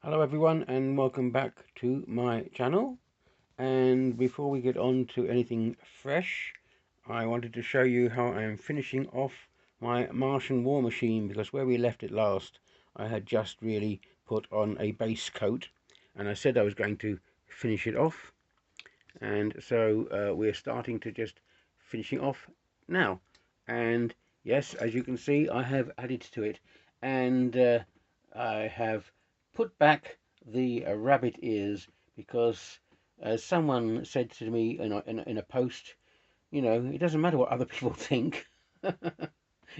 Hello everyone and welcome back to my channel. And before we get on to anything fresh, I wanted to show you how I am finishing off my Martian war machine, because where we left it last I had just really put on a base coat and I said I was going to finish it off, and so we're starting to just finishing off now. And yes, as you can see, I have added to it, and I have put back the rabbit ears, because someone said to me in a post, it doesn't matter what other people think.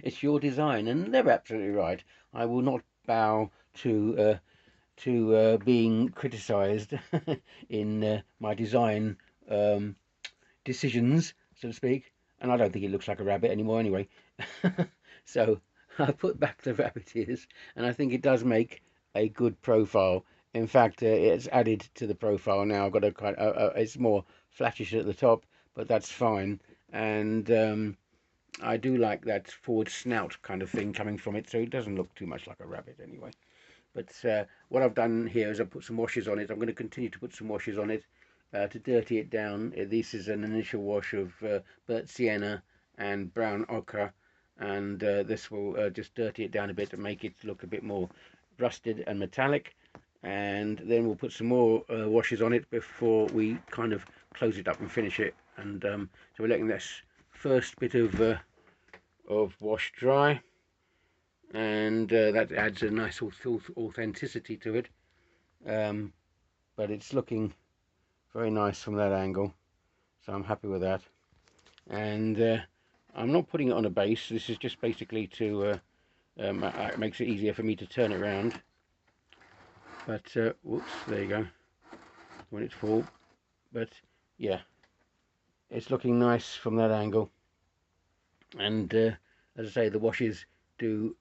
It's your design, and they're absolutely right. I will not bow to being criticised in my design decisions, so to speak. And I don't think it looks like a rabbit anymore anyway. So I put back the rabbit ears, and I think it does make a good profile. In fact, it's added to the profile now. I've got a kind it's more flattish at the top, but that's fine. And I do like that forward snout kind of thing coming from it, so it doesn't look too much like a rabbit anyway. But what I've done here is I've put some washes on it. I'm going to continue to put some washes on it to dirty it down. This is an initial wash of burnt sienna and brown ochre, and this will just dirty it down a bit to make it look a bit more rusted and metallic. And then we'll put some more washes on it before we kind of close it up and finish it. And so we're letting this first bit of wash dry, and that adds a nice authenticity to it. But it's looking very nice from that angle, so I'm happy with that. And I'm not putting it on a base. This is just basically to it makes it easier for me to turn it around. But whoops, there you go, when it's full. But yeah, it's looking nice from that angle. And as I say, the washes do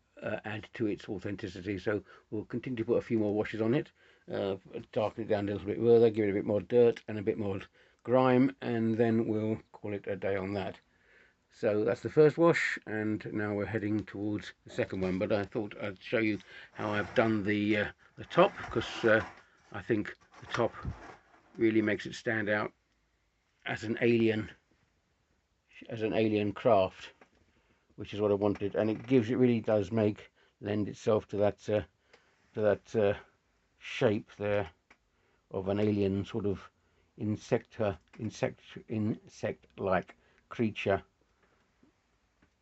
add to its authenticity, so we'll continue to put a few more washes on it, darken it down a little bit further, give it a bit more dirt and a bit more grime, and then we'll call it a day on that. So that's the first wash, and now we're heading towards the second one. But I thought I'd show you how I've done the top, because I think the top really makes it stand out as an alien craft, which is what I wanted, and it really does lend itself to that shape there of an alien sort of insect-like creature,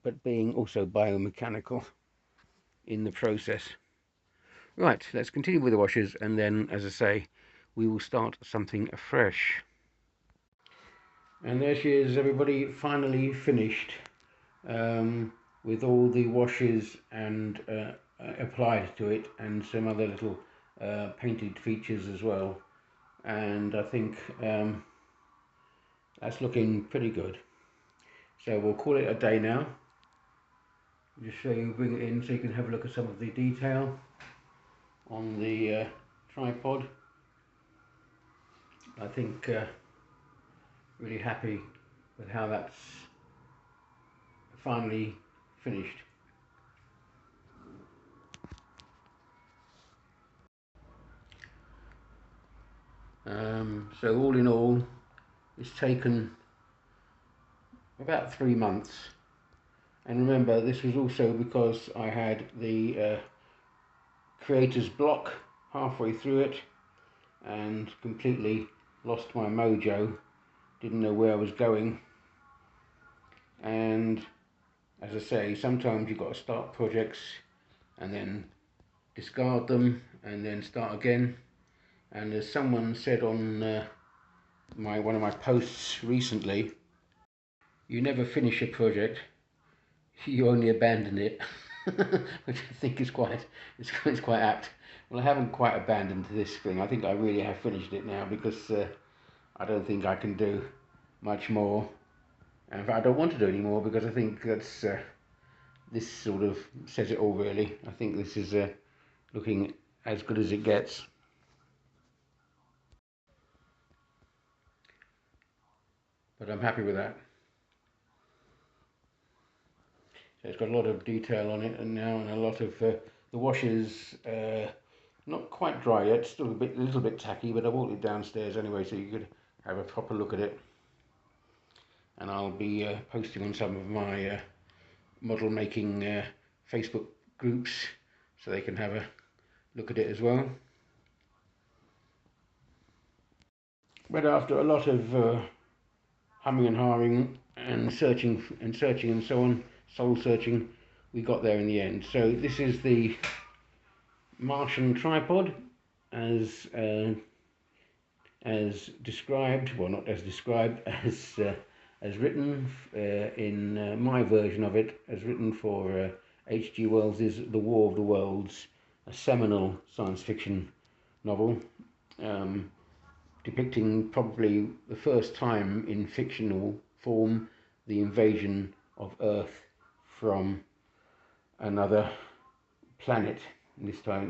but being also biomechanical in the process. Right, let's continue with the washes, and then, as I say, we will start something afresh. And there she is, everybody, finally finished, with all the washes and applied to it, and some other little painted features as well. And I think that's looking pretty good. So we'll call it a day now. Just show you, bring it in so you can have a look at some of the detail on the tripod. I think really happy with how that's finally finished. So all in all, it's taken about 3 months. And remember, this was also because I had the creator's block halfway through it and completely lost my mojo, didn't know where I was going. And as I say, sometimes you've got to start projects and then discard them and then start again. And as someone said on one of my posts recently, you never finish a project, you only abandon it. Which I think is quite apt. Well, I haven't quite abandoned this thing. I think I really have finished it now, because I don't think I can do much more. And in fact, I don't want to do any more, because I think that's this sort of says it all, really. I think this is looking as good as it gets. But I'm happy with that. So it's got a lot of detail on it, and now, and a lot of the washes Not quite dry yet, still a little bit tacky, but I brought it downstairs anyway so you could have a proper look at it. And I'll be posting on some of my model making Facebook groups so they can have a look at it as well. But after a lot of humming and hawing and searching and so on, soul searching, we got there in the end. So this is the Martian tripod as described, well, not as described, as written in my version of it, as written for H.G. Wells's The War of the Worlds, a seminal science fiction novel, depicting probably the first time in fictional form the invasion of Earth from another planet, in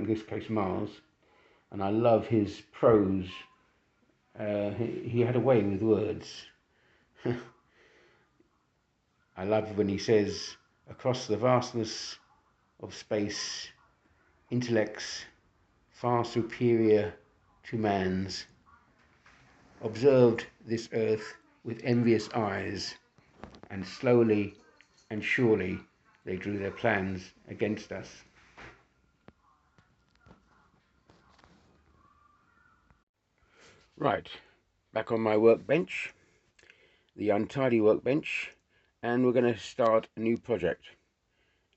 this case Mars. And I love his prose. He had a way with words. I love when he says, across the vastness of space, intellects far superior to man's observed this earth with envious eyes, and slowly and surely they drew their plans against us. Right, back on my workbench, the untidy workbench, and we're going to start a new project.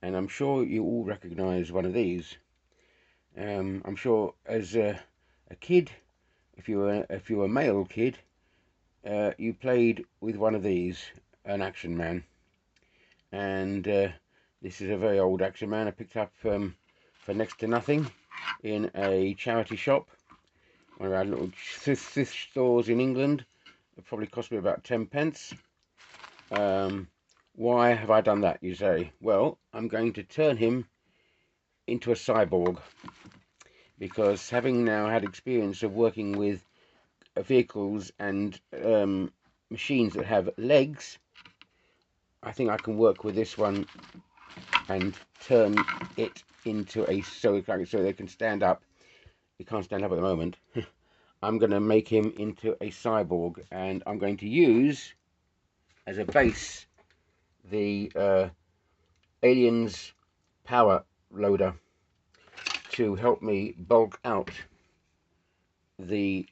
And I'm sure you all recognise one of these. I'm sure as a kid, if you were a male kid, you played with one of these, an Action Man. And this is a very old Action Man I picked up for next to nothing in a charity shop, one of our little thrift stores in England. It probably cost me about 10 pence. Why have I done that, you say? Well, I'm going to turn him into a cyborg, because having now had experience of working with vehicles and machines that have legs, I think I can work with this one and turn it into so they can stand up. He can't stand up at the moment. I'm going to make him into a cyborg, and I'm going to use as a base the Alien's power loader to help me bulk out the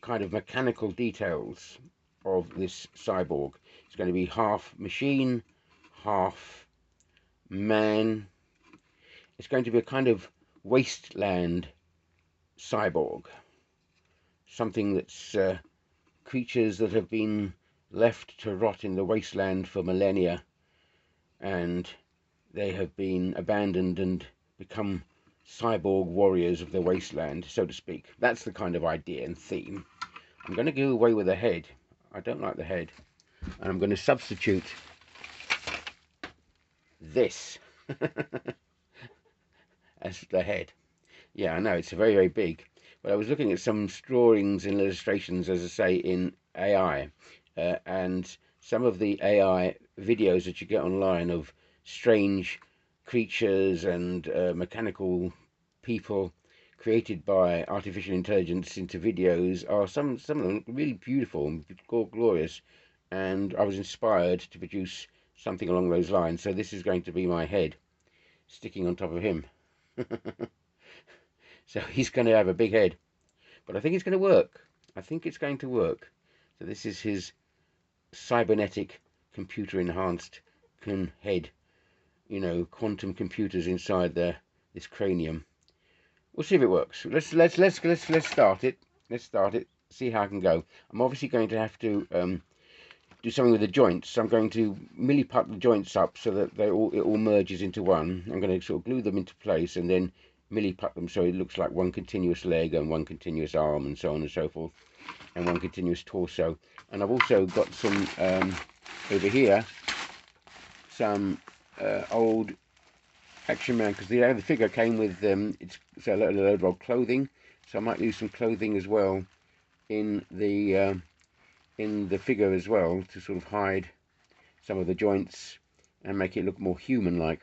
kind of mechanical details of this cyborg. It's going to be half machine, half man. It's going to be a kind of wasteland cyborg, something that's creatures that have been left to rot in the wasteland for millennia, and they have been abandoned and become cyborg warriors of the wasteland, so to speak. That's the kind of idea and theme. I'm going to go away with the head. I don't like the head, and I'm going to substitute this as the head. Yeah, I know it's very, very big, but I was looking at some drawings and illustrations, as I say, in AI, and some of the AI videos that you get online of strange creatures and mechanical people created by artificial intelligence into videos are some of them really beautiful and glorious, and I was inspired to produce something along those lines. So this is going to be my head sticking on top of him. So he's going to have a big head, but I think it's going to work. I think it's going to work. So this is his cybernetic computer enhanced head, you know, quantum computers inside this cranium. We'll see if it works. Let's start it. Let's start it. See how I can go. I'm obviously going to have to do something with the joints. So I'm going to milliput the joints up so that it all merges into one. I'm going to sort of glue them into place and then milliput them so it looks like one continuous leg and one continuous arm and so on and so forth, and one continuous torso. And I've also got some over here, some old Action Man, because the figure came with it's a load of old clothing, so I might use some clothing as well in the figure as well, to sort of hide some of the joints and make it look more human-like.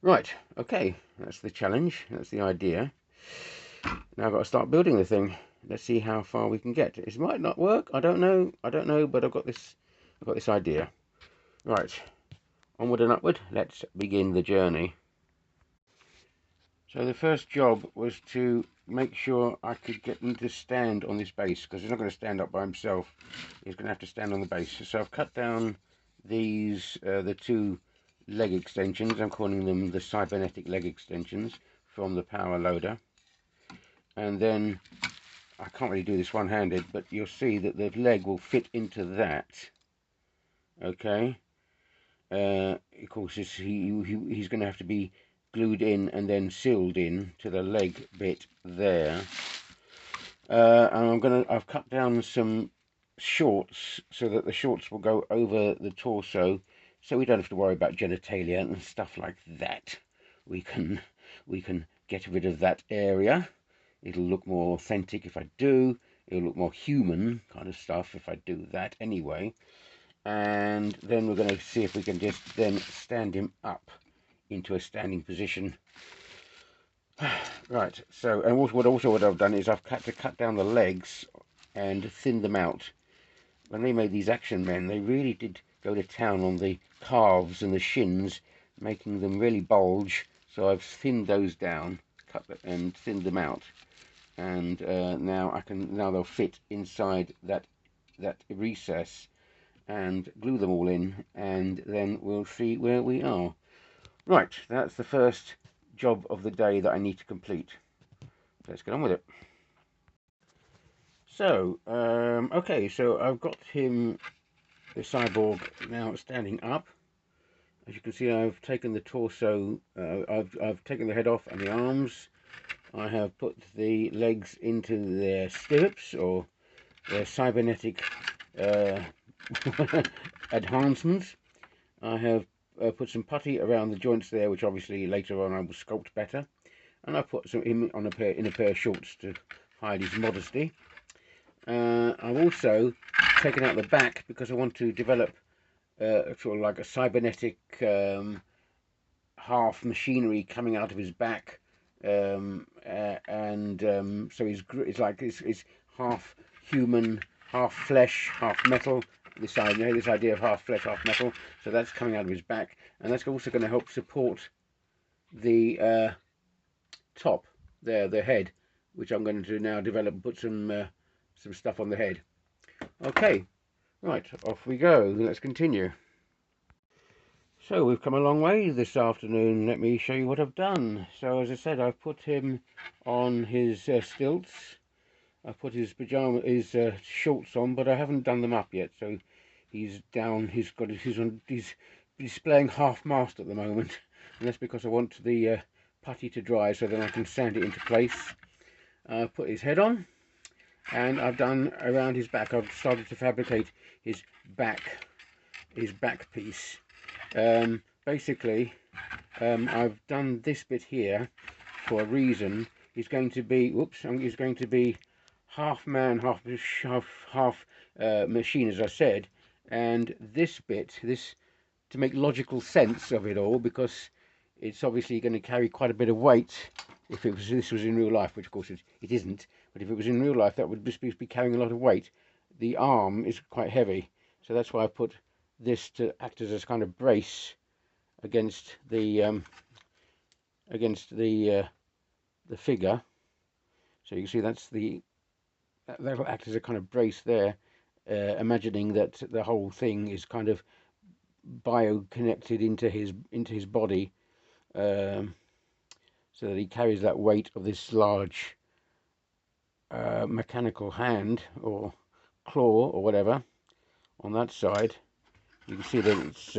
Right, okay, That's the challenge. That's the idea. Now I've got to start building the thing. Let's see how far we can get. It might not work. I don't know. I don't know, but I've got this idea. Right. Onward and upward. Let's begin the journey. So the first job was to make sure I could get him to stand on this base, because he's not going to stand up by himself. He's going to have to stand on the base. So I've cut down these, the two leg extensions. I'm calling them the cybernetic leg extensions from the power loader. And then, I can't really do this one-handed, but you'll see that the leg will fit into that. Okay. Of course, he's going to have to be glued in and then sealed in to the leg bit there. And I've cut down some shorts so that the shorts will go over the torso, so we don't have to worry about genitalia and stuff like that. We can get rid of that area. It'll look more authentic if I do. It'll look more human kind of stuff if I do that anyway. And then we're going to see if we can just then stand him up into a standing position. Right, so, and what I've done is I've cut down the legs and thinned them out. When they made these action men, they really did go to town on the calves and the shins, making them really bulge. So I've thinned those down, and thinned them out, and now they'll fit inside that recess, and glue them all in, and then we'll see where we are. Right, that's the first job of the day that I need to complete. Let's get on with it. So, okay, so I've got him, the cyborg, now standing up. As you can see, I've taken the torso, I've taken the head off and the arms. I have put the legs into their stirrups, or their cybernetic enhancements. I have put some putty around the joints there, which obviously later on I will sculpt better. And I put him on in a pair of shorts to hide his modesty. I've also taken out the back because I want to develop sort of like a cybernetic half machinery coming out of his back, so it's half human, half flesh, half metal. This idea of half flesh, half metal. So that's coming out of his back, and that's also going to help support the top there, the head, which I'm going to now develop and put some stuff on the head. Okay, right, off we go. Let's continue. So we've come a long way this afternoon. Let me show you what I've done. So as I said, I've put him on his stilts. I've put his shorts on, but I haven't done them up yet. So he's down. He's displaying half mast at the moment, and that's because I want the putty to dry so then I can sand it into place. I've put his head on, and I've done around his back. I've started to fabricate his back piece. Basically, I've done this bit here for a reason. He's going to be half man, half machine, as I said. And this bit, to make logical sense of it all, because it's obviously going to carry quite a bit of weight. If this was in real life, which of course it isn't, but if it was in real life, that would just be carrying a lot of weight. The arm is quite heavy, so that's why I put this to act as a kind of brace against the figure. So you can see that will act as a kind of brace there, imagining that the whole thing is kind of bio-connected into his body, so that he carries that weight of this large mechanical hand or claw or whatever on that side. You can see that it's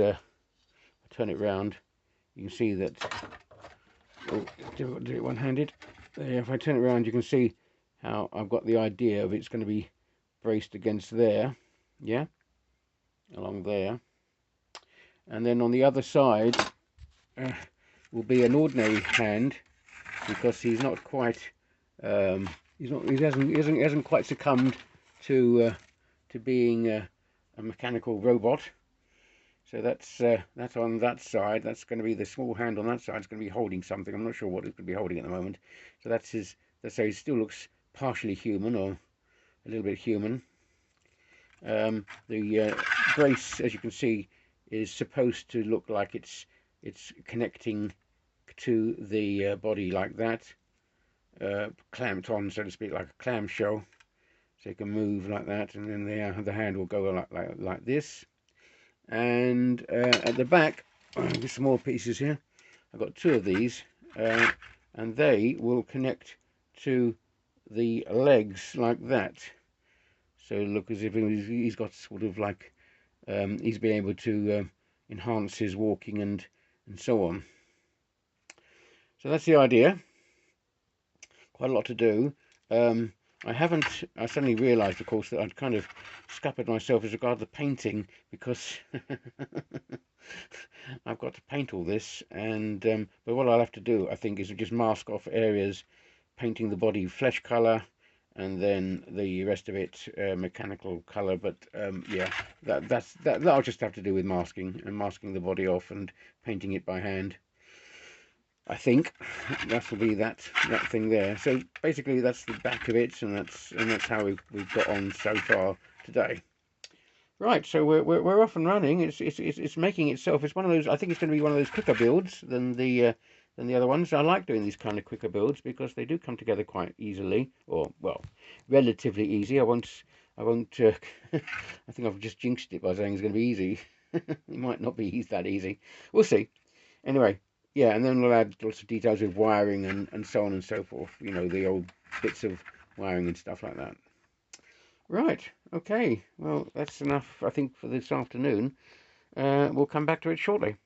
turn it round, you can see that, difficult to do it one-handed. If I turn it around, you can see how I've got the idea of it's going to be braced against there, yeah, along there. And then on the other side will be an ordinary hand, because he's not quite he hasn't quite succumbed to being a mechanical robot. So that's on that side. That's going to be the small hand on that side. It's going to be holding something. I'm not sure what it's going to be holding at the moment. So that's his. So he still looks partially human or a little bit human. The brace, as you can see, is supposed to look like it's connecting to the body like that, clamped on, so to speak, like a clamshell. So you can move like that, and then the hand will go like this. And at the back, there's some more pieces here. I've got two of these, and they will connect to the legs like that. So look as if he's got sort of like he's been able to enhance his walking and so on. So that's the idea. Quite a lot to do. I suddenly realised, of course, that I'd kind of scuppered myself as regards the painting, because I've got to paint all this, and but what I'll have to do, I think, is just mask off areas, painting the body flesh colour, and then the rest of it mechanical colour. But yeah, that'll just have to do with masking the body off and painting it by hand. I think that will be that thing there. So basically, that's the back of it, and that's how we've got on so far today. Right, so we're off and running. It's making itself. It's one of those. I think it's going to be one of those quicker builds than the other ones. I like doing these kind of quicker builds because they do come together quite easily, or well, relatively easy. I won't. I think I've just jinxed it by saying it's going to be easy. It might not be that easy. We'll see. Anyway, yeah, and then we'll add lots of details with wiring and so on and so forth. You know, the old bits of wiring and stuff like that. Right, okay, well, that's enough, I think, for this afternoon. We'll come back to it shortly.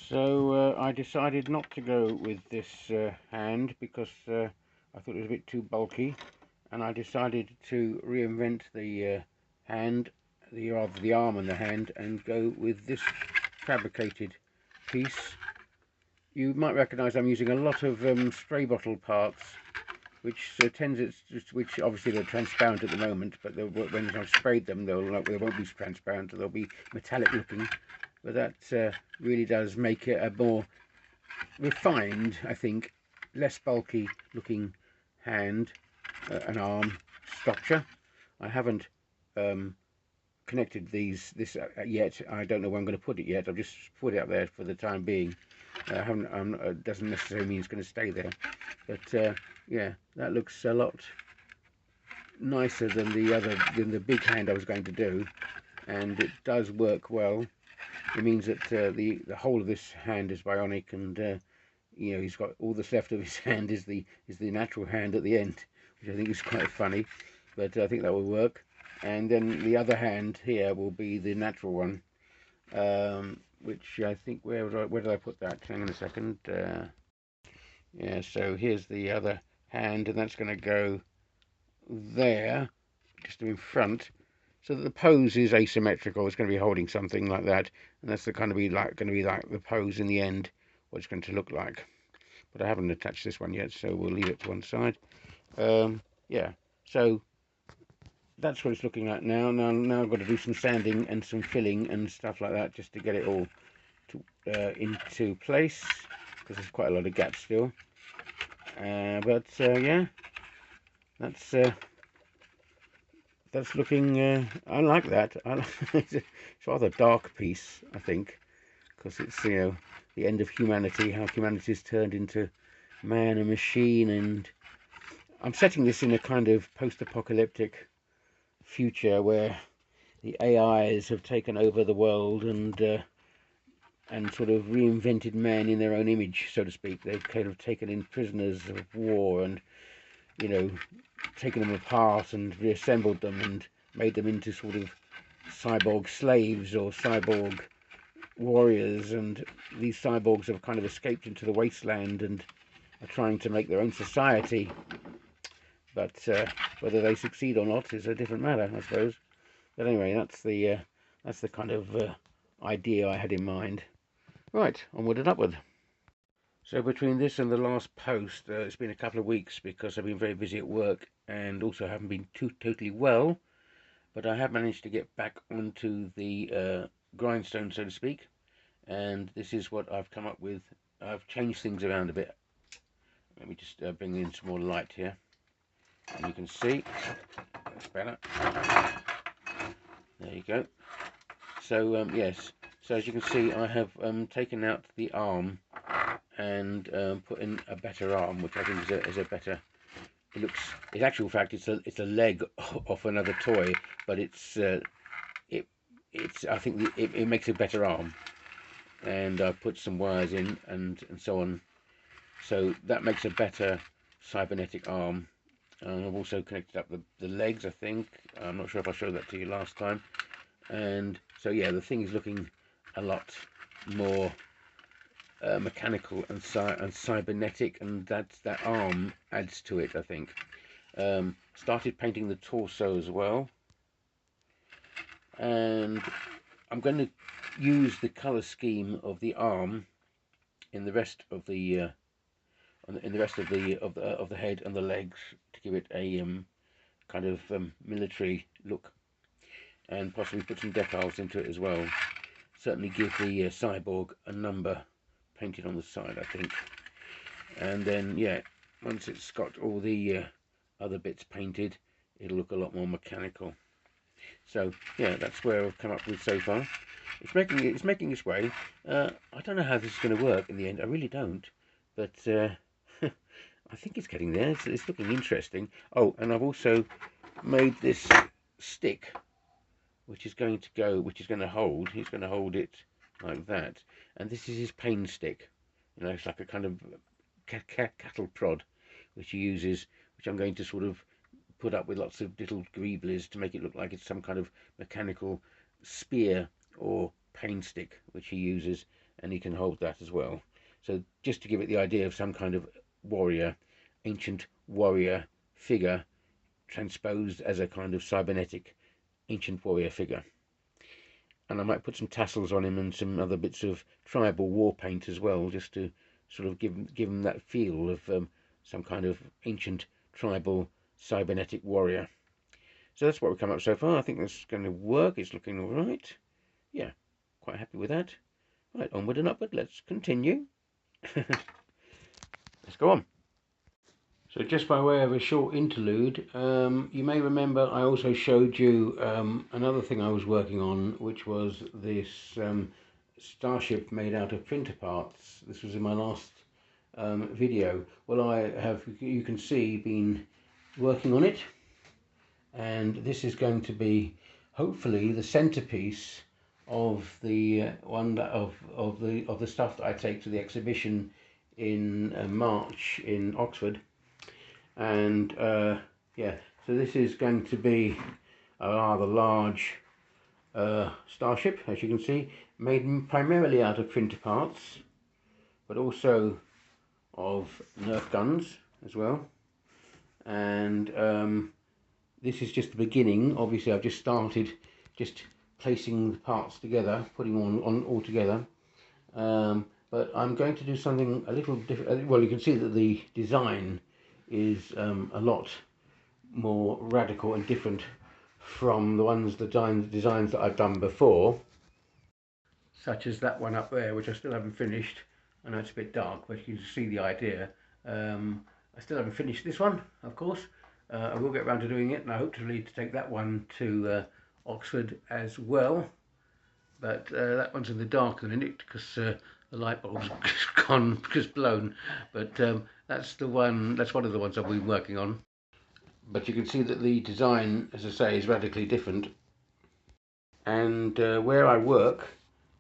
So I decided not to go with this hand because I thought it was a bit too bulky, and I decided to reinvent the hand, rather the arm and the hand, and go with this fabricated piece. You might recognise I'm using a lot of spray bottle parts, which which obviously they're transparent at the moment, but when I've sprayed them, they won't be transparent. They'll be metallic looking. But that really does make it a more refined, I think, less bulky looking hand, an arm structure. I haven't connected this yet. I don't know where I'm going to put it yet. I've just put it up there for the time being. I haven't. Doesn't necessarily mean it's going to stay there, but yeah, that looks a lot nicer than the big hand I was going to do, and it does work well. It means that the whole of this hand is bionic, and you know, he's got all that's left of his hand is the natural hand at the end, which I think is quite funny, but I think that will work. And then the other hand here will be the natural one, which I think where did I put that? Hang on a second. Yeah, so here's the other hand, and that's going to go there, just in front, so that the pose is asymmetrical. It's going to be holding something like that, and that's going to be like the pose in the end, what it's going to look like. But I haven't attached this one yet, so we'll leave it to one side. Yeah, so that's what it's looking like now. Now I've got to do some sanding and some filling and stuff like that, just to get it all into place, because there's quite a lot of gaps still. But yeah, that's looking. I like that. It's rather a dark piece, I think, because it's, you know, the end of humanity, how humanity's turned into man and machine, and I'm setting this in a kind of post-apocalyptic future where the AIs have taken over the world and sort of reinvented man in their own image, so to speak. They've kind of taken in prisoners of war and, you know, taken them apart and reassembled them and made them into sort of cyborg slaves or cyborg warriors, and these cyborgs have kind of escaped into the wasteland and are trying to make their own society. But whether they succeed or not is a different matter, I suppose. But anyway, that's the kind of idea I had in mind. Right, onward and upward. So between this and the last post, it's been a couple of weeks because I've been very busy at work and also haven't been totally well. But I have managed to get back onto the grindstone, so to speak. And this is what I've come up with. I've changed things around a bit. Let me just bring in some more light here, and you can see that's better. There you go. So yes, so as you can see, I have taken out the arm and put in a better arm, which I think is a better. It looks. In actual fact, it's a leg off another toy, but it's I think it makes a better arm, and I put some wires in and so on. So that makes a better cybernetic arm. I've also connected up the legs, I think. I'm not sure if I showed that to you last time. And so yeah, the thing is looking a lot more mechanical and cybernetic, and that arm adds to it, I think. Started painting the torso as well, and I'm going to use the color scheme of the arm in the rest of the of the head and the legs to give it a kind of military look, and possibly put some decals into it as well. Certainly give the Cyborg a number painted on the side, I think. And then yeah, once it's got all the other bits painted, it'll look a lot more mechanical. So yeah, that's where I've come up with so far. It's making its way. I don't know how this is going to work in the end. I really don't, but I think it's getting there. It's looking interesting. Oh, and I've also made this stick, which is going to hold. He's going to hold it like that, and this is his pain stick. You know, it's like a kind of cattle prod, which he uses, which I'm going to sort of put up with lots of little greeblies to make it look like it's some kind of mechanical spear or pain stick, which he uses, and he can hold that as well. So just to give it the idea of some kind of warrior, ancient warrior figure transposed as a kind of cybernetic ancient warrior figure. And I might put some tassels on him and some other bits of tribal war paint as well, just to sort of give him that feel of some kind of ancient tribal cybernetic warrior. So that's what we've come up so far. I think that's going to work. It's looking all right. Yeah, quite happy with that. Right, onward and upward. Let's continue. Let's go on. So just by way of a short interlude, you may remember I also showed you another thing I was working on, which was this Starship made out of printer parts. This was in my last video. Well, I have, you can see, been working on it, and this is going to be hopefully the centerpiece of the of the stuff that I take to the exhibition in March in Oxford. And yeah, so this is going to be a rather large Starship, as you can see, made primarily out of printer parts, but also of Nerf guns as well. And this is just the beginning. Obviously I've just started just placing the parts together, putting them on all together. But I'm going to do something a little different. Well, you can see that the design is a lot more radical and different from the designs that I've done before, such as that one up there, which I still haven't finished. I know it's a bit dark, but you can see the idea. I still haven't finished this one, of course. I will get around to doing it, and I hope to take that one to Oxford as well. But that one's in the dark at the minute because the light bulb's gone, just blown. But that's the one. That's one of the ones I've been working on. But you can see that the design, as I say, is radically different. And where I work,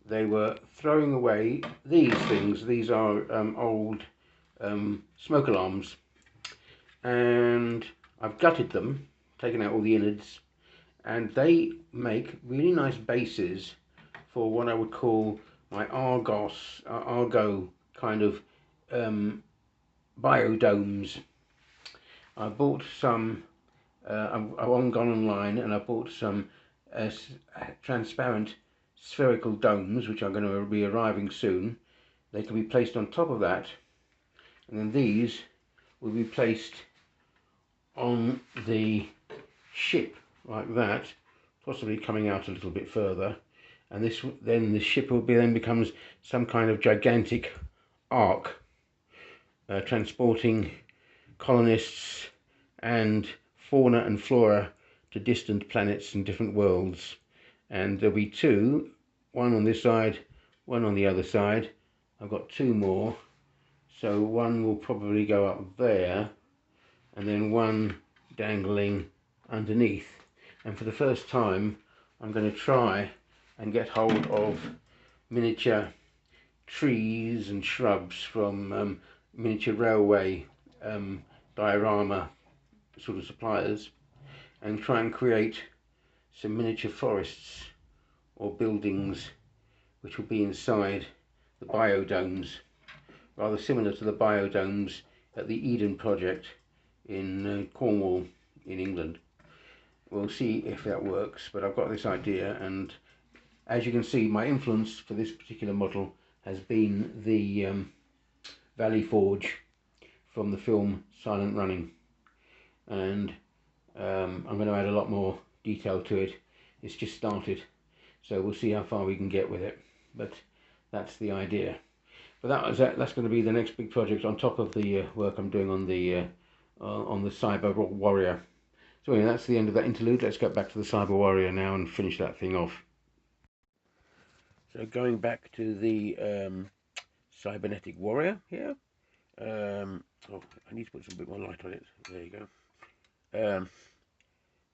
they were throwing away these things. These are old smoke alarms, and I've gutted them, taken out all the innards, and they make really nice bases for what I would call my Argo kind of biodomes. I bought some, I've gone online and I bought some transparent spherical domes, which are going to be arriving soon. They can be placed on top of that, and then these will be placed on the ship like that, possibly coming out a little bit further, and this then the ship will be then becomes some kind of gigantic ark, transporting colonists and fauna and flora to distant planets and different worlds. And there'll be two, one on this side, one on the other side. I've got two more, so one will probably go up there, and then one dangling underneath. And for the first time, I'm going to try and get hold of miniature trees and shrubs from miniature railway diorama sort of suppliers, and try and create some miniature forests or buildings which will be inside the biodomes, rather similar to the biodomes at the Eden project in Cornwall in England. We'll see if that works, but I've got this idea, and as you can see, my influence for this particular model has been the Valley Forge from the film Silent Running, and I'm going to add a lot more detail to it. It's just started, so we'll see how far we can get with it, but that's the idea. But that's going to be the next big project on top of the work I'm doing on the Cyber Warrior. So anyway, that's the end of that interlude. Let's get back to the Cyber Warrior now and finish that thing off. So going back to the Cybernetic Warrior here. Oh, I need to put some bit more light on it. There you go.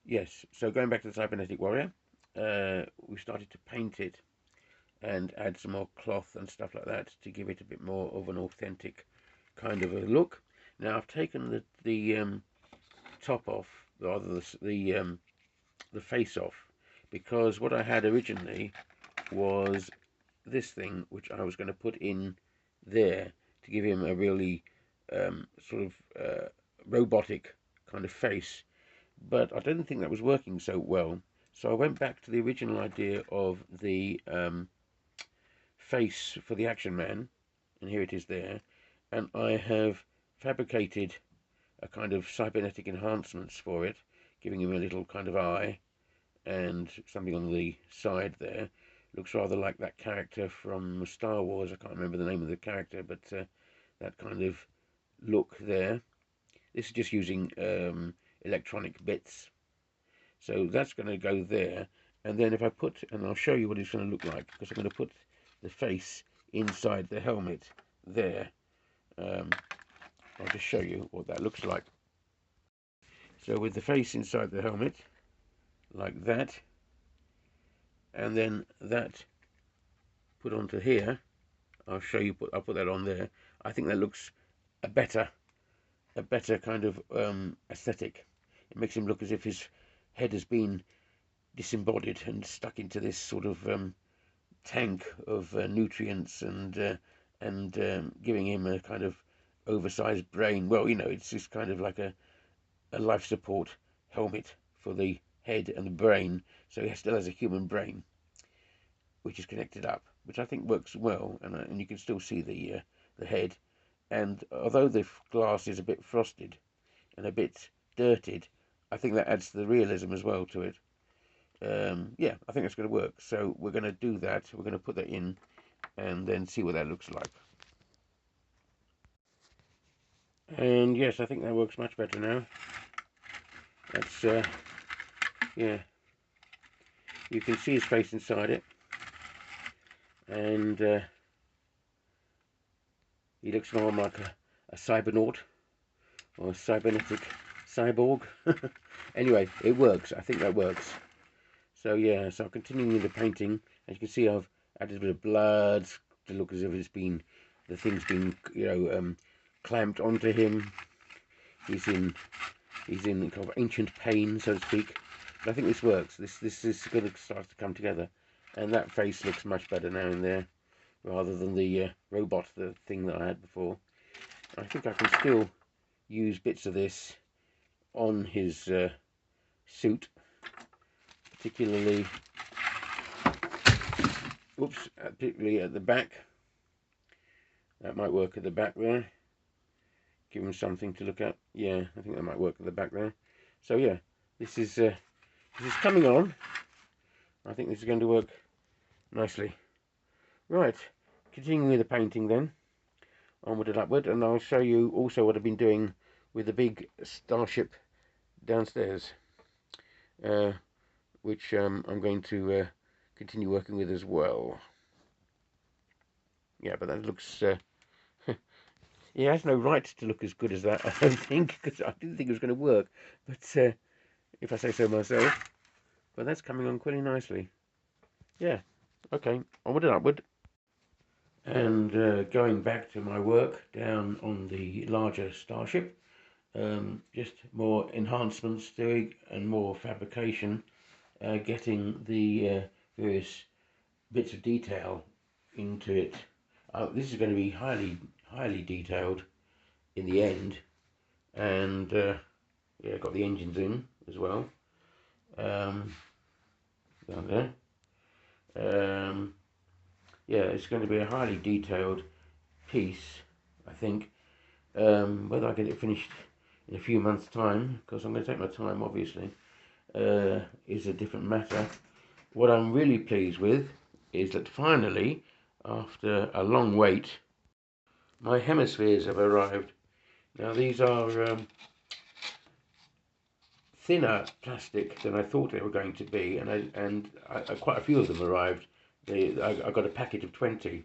Yes, so going back to the Cybernetic Warrior, we started to paint it and add some more cloth and stuff like that to give it a bit more of an authentic kind of a look. Now I've taken the top off, rather the face off, because what I had originally was this thing which I was going to put in there to give him a really sort of robotic kind of face, but I didn't think that was working so well, so I went back to the original idea of the face for the Action Man, and here it is there, and I have fabricated a kind of cybernetic enhancements for it, giving him a little kind of eye and something on the side there. Looks rather like that character from Star Wars. I can't remember the name of the character, but that kind of look there. This is just using electronic bits. So that's going to go there. And then if I put, and I'll show you what it's going to look like, because I'm going to put the face inside the helmet there. I'll just show you what that looks like. So with the face inside the helmet, like that, and then that put onto here, I'll show you. I'll put that on there. I think that looks a better kind of aesthetic. It makes him look as if his head has been disembodied and stuck into this sort of tank of nutrients and giving him a kind of oversized brain. Well, you know, it's just kind of like a life support helmet for the head and the brain, so he still has a human brain which is connected up, which I think works well, and you can still see the head. And although the glass is a bit frosted and a bit dirted, I think that adds to the realism as well to it. Yeah, I think it's going to work. So we're going to do that. We're going to put that in and then see what that looks like. And yes, I think that works much better now. That's yeah, you can see his face inside it, and he looks more like a cybernaut or a cybernetic cyborg. Anyway, it works. I think that works. So yeah, so I'm continuing the painting. As you can see, I've added a bit of blood to look as if it's been, the thing's been, you know, clamped onto him. He's in kind of ancient pain, so to speak. But I think this works. This is going to start to come together, and that face looks much better now in there, rather than the robot, the thing that I had before. I think I can still use bits of this on his suit, particularly at the back. That might work at the back there. Give him something to look at. Yeah, I think that might work at the back there. So yeah, this is coming on. I think this is going to work nicely. Right, continuing with the painting then, onward and upward, and I'll show you also what I've been doing with the big Starship downstairs, uh, which I'm going to continue working with as well. Yeah, but that looks, it has no right to look as good as that, I don't think, because I didn't think it was going to work, but if I say so myself, but that's coming on quite nicely. Yeah, okay, onward and upward. And going back to my work down on the larger Starship, just more enhancements doing and more fabrication, getting the various bits of detail into it. This is going to be highly detailed in the end, and yeah, got the engines in as well, down there. Yeah, it's going to be a highly detailed piece, I think. Whether I get it finished in a few months' time, because I'm going to take my time, obviously, is a different matter. What I'm really pleased with is that finally, after a long wait, my hemispheres have arrived. Now these are thinner plastic than I thought they were going to be, and quite a few of them arrived. I got a packet of 20,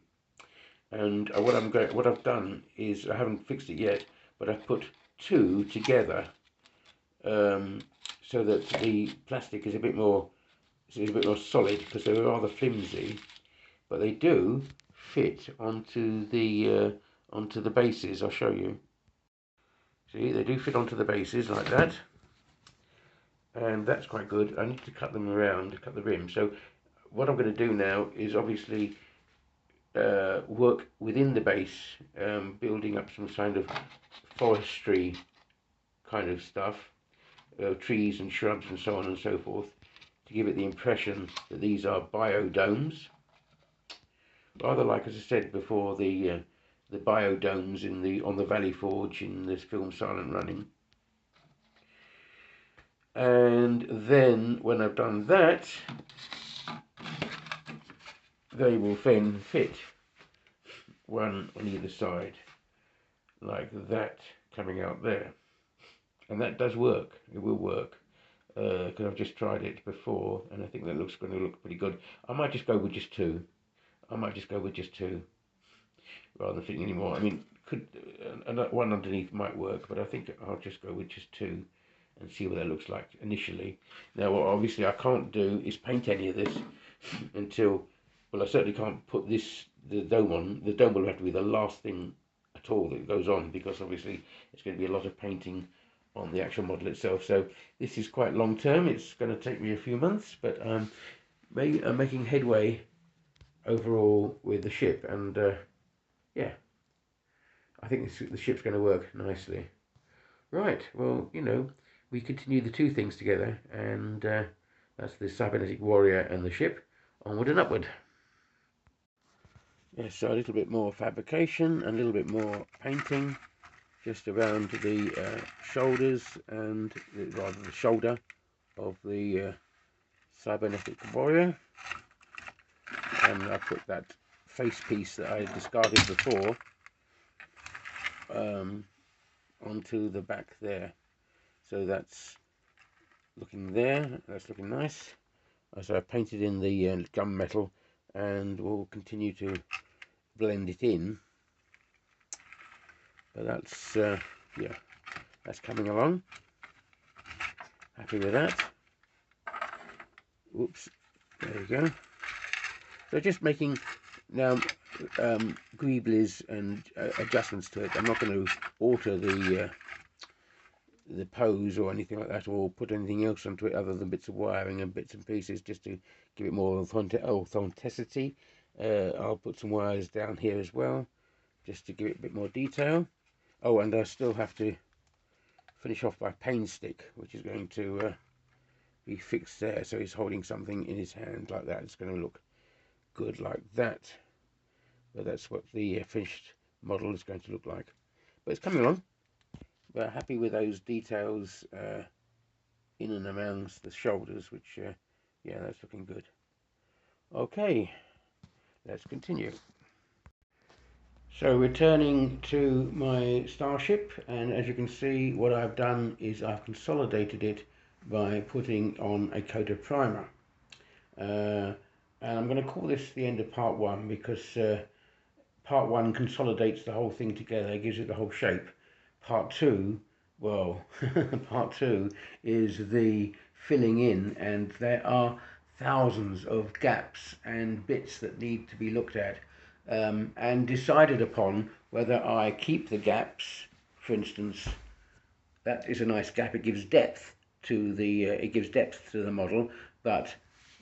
and what I've done is I haven't fixed it yet, but I've put two together, so that the plastic is a bit more solid, because they're rather flimsy, but they do fit onto the bases. I'll show you. See, they do fit onto the bases like that, and that's quite good. I need to cut them around, cut the rim. So what I'm going to do now is obviously work within the base, building up some kind of forestry kind of stuff, trees and shrubs and so on and so forth, to give it the impression that these are biodomes, rather like, as I said before, the biodomes on the Valley Forge in this film Silent Running. And then when I've done that, they will then fit one on either side, like that, coming out there. And that does work. It will work, because I've just tried it before, and I think that looks going to look pretty good. I might just go with just two. Rather than fitting any more. I mean, could one underneath might work, but I think I'll just go with just two and see what that looks like initially. Now, what obviously I can't do is paint any of this until, well, I certainly can't put the dome on. The dome will have to be the last thing at all that goes on, because obviously it's going to be a lot of painting on the actual model itself. So this is quite long term. It's going to take me a few months, but I'm making headway overall with the ship, and yeah, I think the ship's going to work nicely. Right, well, we continue the two things together, and that's the cybernetic warrior and the ship, onward and upward. Yes, so a little bit more fabrication, a little bit more painting, just around the shoulders and rather the shoulder of the cybernetic warrior. And I put that face piece that I discarded before onto the back there. So that's looking there, that's looking nice. So I painted in the gunmetal, and we'll continue to blend it in. But that's, yeah, that's coming along. Happy with that. Oops, there you go. So just making now greeblies and adjustments to it. I'm not going to alter the pose or anything like that, or put anything else onto it other than bits of wiring and bits and pieces, just to give it more authenticity. I'll put some wires down here as well, just to give it a bit more detail. Oh, and I still have to finish off my pain stick, which is going to be fixed there, so he's holding something in his hand like that. It's going to look good like that, but that's what the finished model is going to look like. But it's coming along. We're happy with those details in and amongst the shoulders, which yeah, that's looking good. Okay, let's continue. So returning to my Starship, and as you can see, what I've done is I've consolidated it by putting on a coat of primer. And I'm going to call this the end of part one because part one consolidates the whole thing together, gives it the whole shape. Part two, well, part two is the filling in, and there are thousands of gaps and bits that need to be looked at and decided upon whether I keep the gaps. For instance, that is a nice gap. It gives depth to the model, but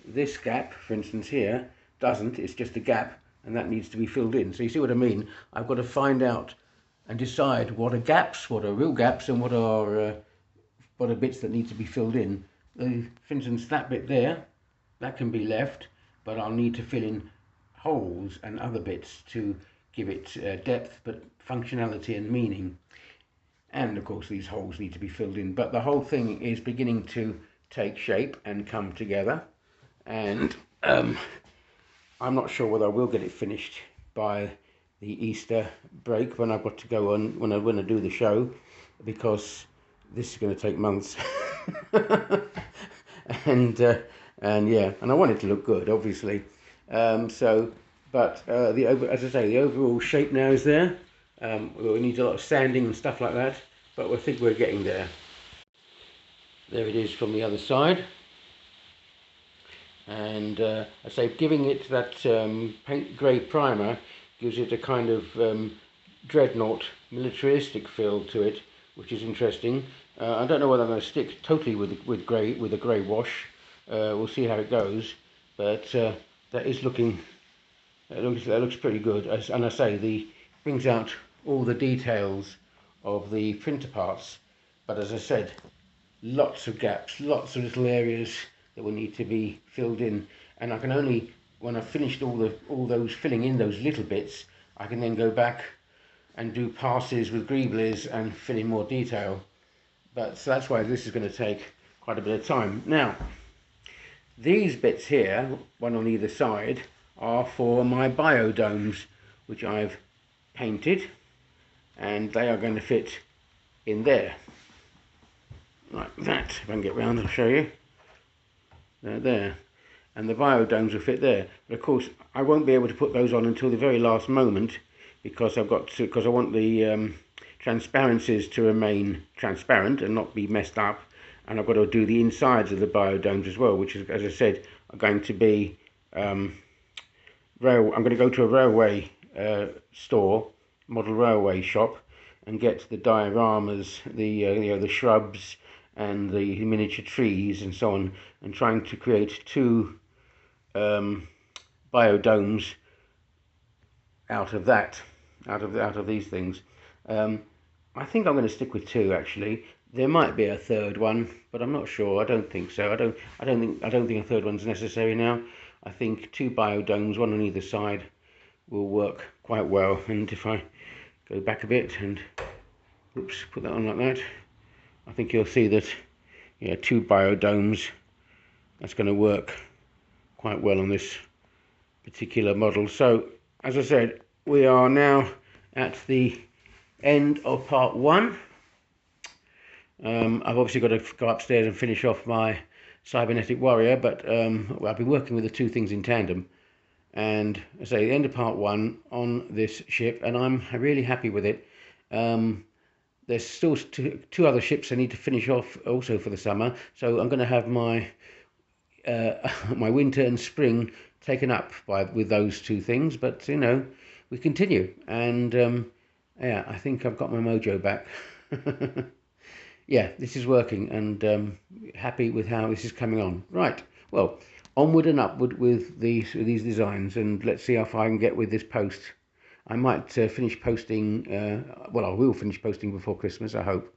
this gap, for instance here, doesn't. It's just a gap, and that needs to be filled in. So you see what I mean? I've got to find out and decide what are gaps, what are real gaps, and what are bits that need to be filled in. For instance, that bit there, that can be left, but I'll need to fill in holes and other bits to give it depth, but functionality and meaning. And of course these holes need to be filled in, but the whole thing is beginning to take shape and come together, and I'm not sure whether I will get it finished by the Easter break when I've got to go on when I do the show, because this is going to take months. and yeah, and I want it to look good, obviously. But as I say, the overall shape now is there. We need a lot of sanding and stuff like that, but I think we're getting there. There it is from the other side. And I say, giving it that paint grey primer gives it a kind of dreadnought militaristic feel to it, which is interesting. I don't know whether I'm going to stick totally with a grey wash. We'll see how it goes, but that is looking. That looks pretty good. And I say, brings out all the details of the printer parts. But as I said, lots of gaps, lots of little areas that will need to be filled in. And I can only, when I've finished all those filling in those little bits, I can then go back and do passes with greeblies and fill in more detail. But so that's why this is going to take quite a bit of time. Now, these bits here, one on either side, are for my biodomes, which I've painted, and they are going to fit in there. Like that. If I can get round, I'll show you. They're there. And the biodomes will fit there. But of course, I won't be able to put those on until the very last moment, because I want the transparencies to remain transparent and not be messed up. And I've got to do the insides of the biodomes as well, which is, as I said, are going to be I'm going to go to a railway store, model railway shop, and get the dioramas, the shrubs and the miniature trees and so on, and trying to create two biodomes out of these things. I think I'm going to stick with two, actually. There might be a third one, but I'm not sure. I don't think so. I don't think a third one's necessary now. I think two biodomes, one on either side, will work quite well. And if I go back a bit and oops, put that on like that, I think you'll see that, yeah, two biodomes, that's going to work quite well on this particular model. So, as I said, we are now at the end of part one. I've obviously got to go upstairs and finish off my cybernetic warrior, but I've been working with the two things in tandem. And I say the end of part one on this ship, and I'm really happy with it. There's still two other ships I need to finish off also for the summer, so I'm going to have my my winter and spring taken up with those two things. But you know, we continue, and yeah, I think I've got my mojo back. Yeah, this is working, and happy with how this is coming on. Right, well, onward and upward with these designs, and let's see how far I can get with this post. I might finish posting, well, I will finish posting before Christmas, I hope.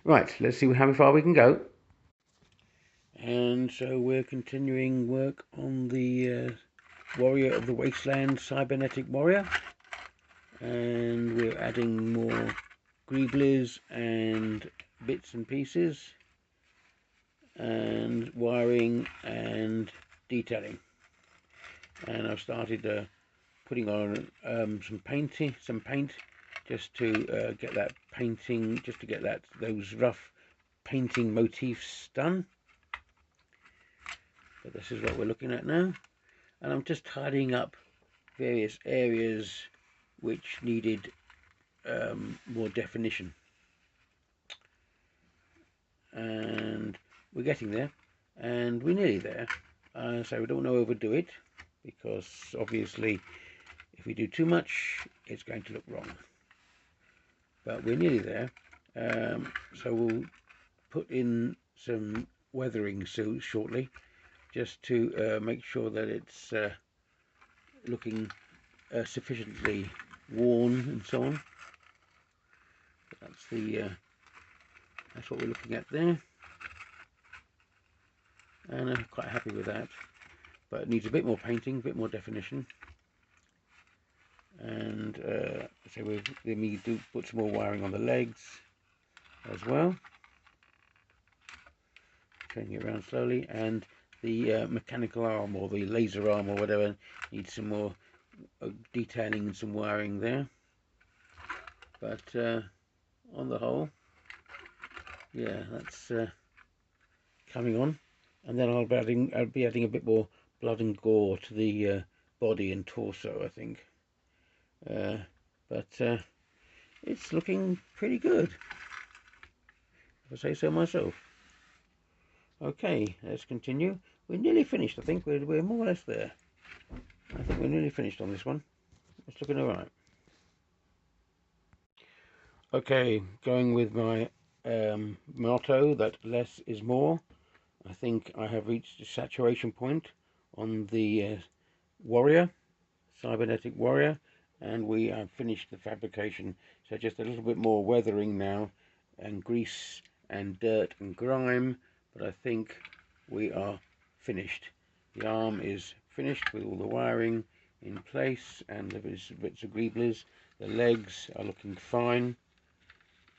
Right, let's see how far we can go. And so we're continuing work on the Warrior of the Wasteland Cybernetic Warrior, and we're adding more greeblies and bits and pieces and wiring and detailing. And I've started putting on some paint, just to get that painting, just to get those rough painting motifs done. But this is what we're looking at now, and I'm just tidying up various areas which needed more definition, and we're getting there, and we're nearly there. So we don't want to overdo it, because obviously if we do too much it's going to look wrong, but we're nearly there. So we'll put in some weathering shortly, just to make sure that it's looking sufficiently worn and so on. But that's what we're looking at there, and I'm quite happy with that, but it needs a bit more painting, a bit more definition. And so we need to put some more wiring on the legs as well, turning it around slowly, and the mechanical arm or the laser arm or whatever needs some more detailing and some wiring there. But on the whole, yeah, that's coming on. And then I'll be adding a bit more blood and gore to the body and torso, I think. But it's looking pretty good, if I say so myself. Okay, let's continue. We're nearly finished, I think. We're more or less there. I think we're nearly finished on this one. It's looking alright. Okay, going with my motto that less is more. I think I have reached a saturation point on the warrior, cybernetic warrior, and we have finished the fabrication. So just a little bit more weathering now, and grease and dirt and grime, but I think we are finished. The arm is finished with all the wiring in place and the bits of greeblies. The legs are looking fine,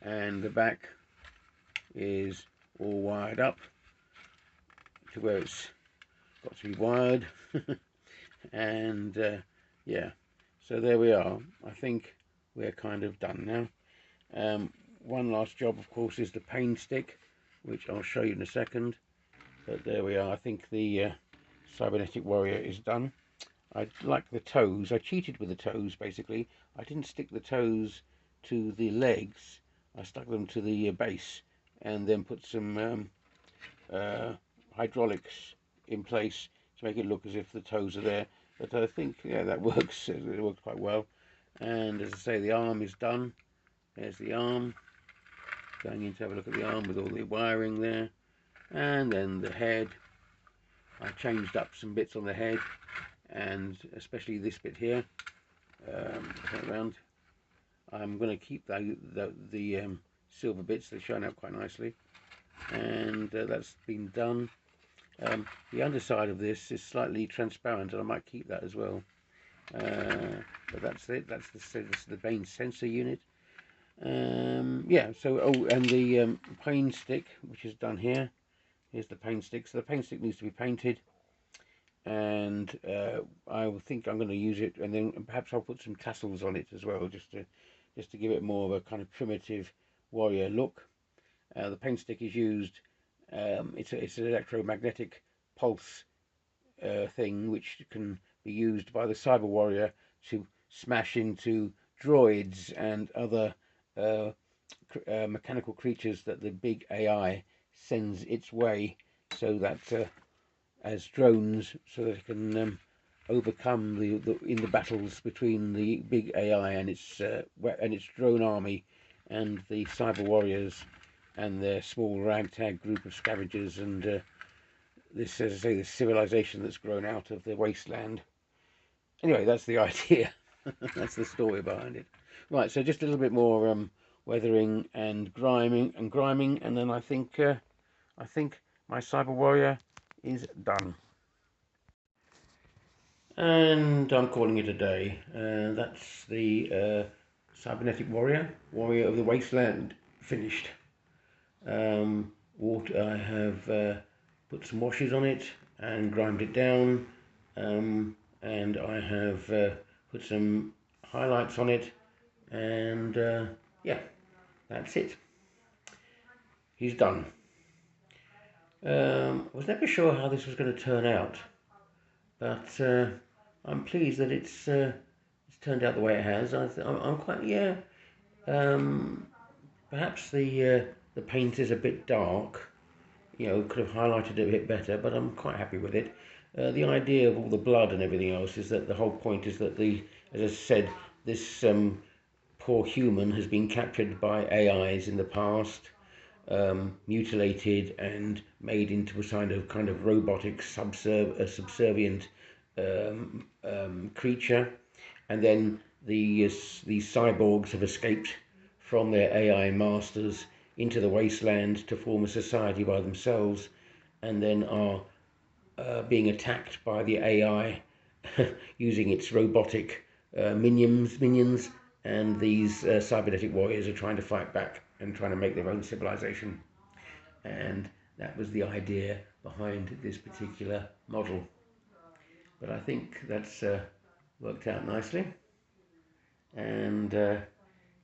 and the back is all wired up to where it's got to be wired. And yeah, so there we are. I think we're kind of done now. One last job, of course, is the paint stick, which I'll show you in a second. But there we are. I think the cybernetic warrior is done. I like the toes. I cheated with the toes, basically. I didn't stick the toes to the legs. I stuck them to the base, and then put some hydraulics in place to make it look as if the toes are there. But I think, yeah, that works. It works quite well. And as I say, the arm is done. There's the arm. Going in to have a look at the arm with all the wiring there. And then the head. I changed up some bits on the head, and especially this bit here. Turn around. I'm going to keep the silver bits. They're showing up quite nicely. And that's been done. The underside of this is slightly transparent, and I might keep that as well. But that's it. That's the main sensor unit. Yeah. So and the paint stick, which is done here. Here's the paint stick. So the paint stick needs to be painted, and I think I'm going to use it, and then perhaps I'll put some tassels on it as well, just to give it more of a kind of primitive warrior look. The paint stick is used. It's an electromagnetic pulse thing, which can be used by the cyber warrior to smash into droids and other mechanical creatures that the big AI sends its way, so that as drones, so that it can overcome in the battles between the big AI and its drone army, and the cyber warriors and their small ragtag group of scavengers, and this, as I say, this civilization that's grown out of the wasteland. Anyway, that's the idea. That's the story behind it. Right, so just a little bit more weathering and griming, and then I think my cyber warrior is done. And I'm calling it a day. That's the cybernetic warrior of the wasteland, finished. Water. I have put some washes on it and grimed it down, and I have put some highlights on it, and yeah, that's it. He's done. I was never sure how this was going to turn out, but I'm pleased that it's turned out the way it has. I'm quite, yeah. Um, Perhaps the paint is a bit dark. Could have highlighted it a bit better, but I'm quite happy with it. The idea of all the blood and everything else is that the whole point is that as I said, this poor human has been captured by AIs in the past, mutilated and made into a kind of robotic subservient creature, and then these cyborgs have escaped from their AI masters into the wasteland to form a society by themselves, and then are being attacked by the AI using its robotic minions, and these cybernetic warriors are trying to fight back and trying to make their own civilization. And that was the idea behind this particular model. But I think that's worked out nicely, and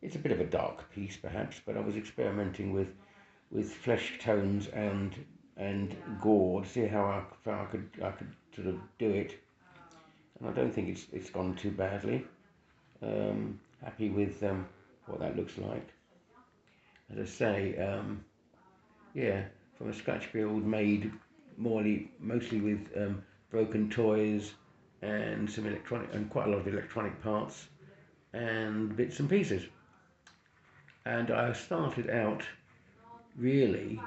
it's a bit of a dark piece perhaps, but I was experimenting with flesh tones and gore to see how I could sort of do it, and I don't think it's gone too badly. Happy with what that looks like. As I say, yeah, from a scratch build made mostly with broken toys and some electronic and quite a lot of electronic parts and bits and pieces. And I started out really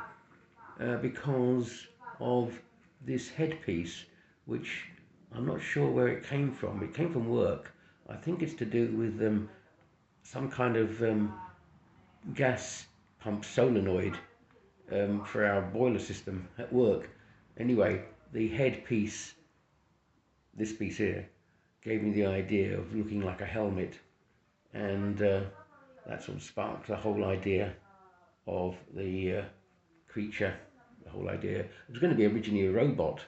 because of this headpiece, which I'm not sure where it came from. It came from work. I think it's to do with some kind of gas pump solenoid for our boiler system at work. Anyway, the headpiece, this piece here, gave me the idea of looking like a helmet, and that sort of sparked the whole idea of the creature. The whole idea. It was going to be originally a robot,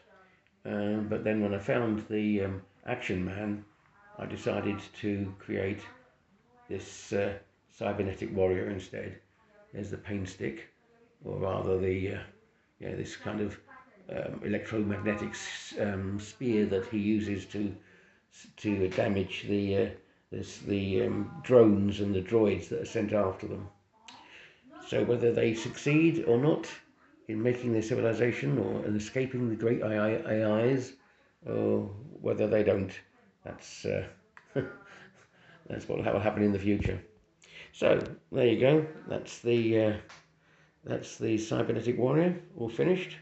but then when I found the Action Man, I decided to create this cybernetic warrior instead. There's the paint stick, or rather this kind of electromagnetic spear that he uses to damage the drones and the droids that are sent after them. So whether they succeed or not in making their civilization or in escaping the great AIs, or whether they don't, that's that's what will happen in the future. So there you go. That's the cybernetic warrior, all finished.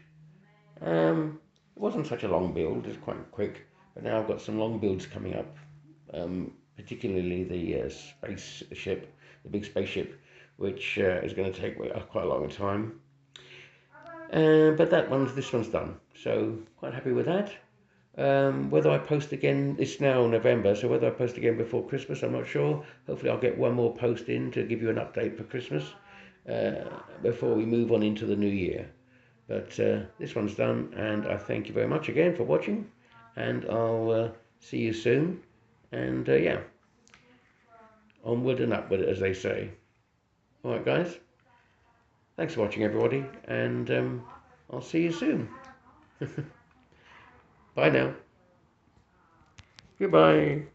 It wasn't such a long build; it's quite quick. But now I've got some long builds coming up, particularly the spaceship, the big spaceship, which is going to take quite a long time. But this one's done, so quite happy with that. Whether I post again, it's now November, so whether I post again before Christmas, I'm not sure. Hopefully I'll get one more post in to give you an update for Christmas before we move on into the new year. But this one's done, and I thank you very much again for watching, and I'll see you soon. And yeah, onward and upward, as they say. Alright guys, thanks for watching everybody, and I'll see you soon. Bye now. Goodbye.